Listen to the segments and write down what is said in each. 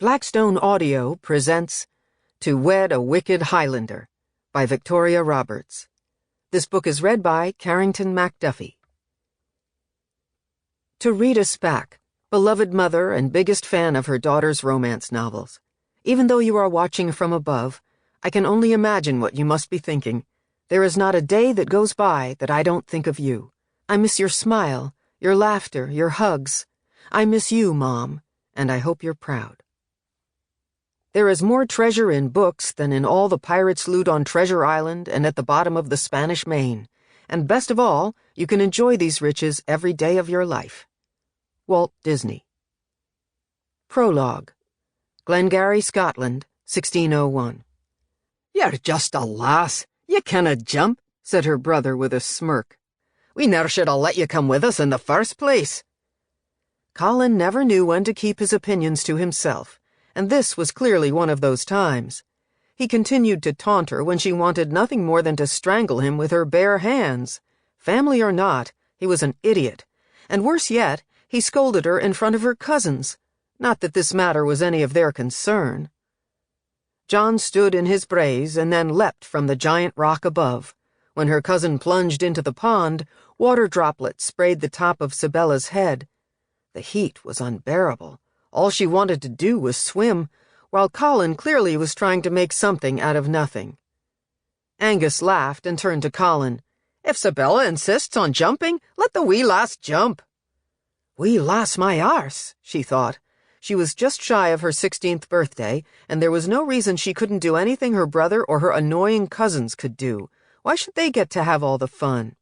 Blackstone Audio presents To Wed a Wicked Highlander by Victoria Roberts. This book is read by Carrington Macduffie. To Rita Spack, beloved mother and biggest fan of her daughter's romance novels. Even though you are watching from above, I can only imagine what you must be thinking. There is not a day that goes by that I don't think of you. I miss your smile, your laughter, your hugs. I miss you, Mom, and I hope you're proud. There is more treasure in books than in all the pirates' loot on Treasure Island and at the bottom of the Spanish Main. And best of all, you can enjoy these riches every day of your life. Walt Disney. Prologue. Glengarry, Scotland, 1601. "You're just a lass. You canna jump," said her brother with a smirk. "We never should have let you come with us in the first place." Colin never knew when to keep his opinions to himself, and this was clearly one of those times. He continued to taunt her when she wanted nothing more than to strangle him with her bare hands. Family or not, he was an idiot, and worse yet, he scolded her in front of her cousins. Not that this matter was any of their concern. John stood in his braes and then leapt from the giant rock above. When her cousin plunged into the pond, water droplets sprayed the top of Sybella's head. The heat was unbearable. All she wanted to do was swim, while Colin clearly was trying to make something out of nothing. Angus laughed and turned to Colin. "If Sybella insists on jumping, let the wee lass jump." "Wee lass my arse," she thought. She was just shy of her 16th birthday, and there was no reason she couldn't do anything her brother or her annoying cousins could do. Why should they get to have all the fun?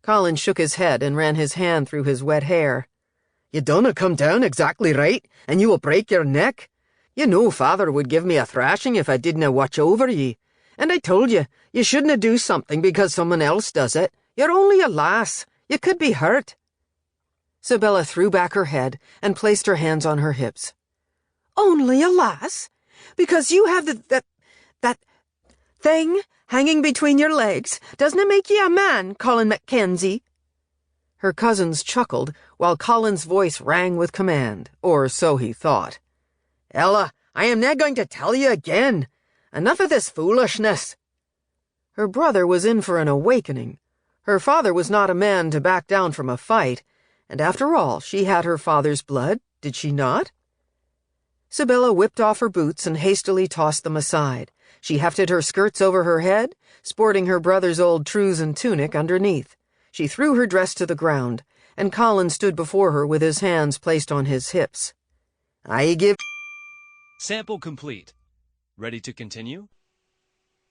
Colin shook his head and ran his hand through his wet hair. "You donna come down exactly right, and you will break your neck. You know Father would give me a thrashing if I didna watch over ye. And I told you, you shouldna do something because someone else does it. You're only a lass. You could be hurt." Sybella threw back her head and placed her hands on her hips. "Only a lass? Because you have that thing hanging between your legs doesn't it make you a man, Colin MacKenzie?" Her cousins chuckled, while Colin's voice rang with command, or so he thought. "Ella, I am not going to tell you again. Enough of this foolishness." Her brother was in for an awakening. Her father was not a man to back down from a fight, and after all, she had her father's blood, did she not? Sybella whipped off her boots and hastily tossed them aside. She hefted her skirts over her head, sporting her brother's old trews and tunic underneath. She threw her dress to the ground, and Colin stood before her with his hands placed on his hips. "I give..." Sample complete. Ready to continue?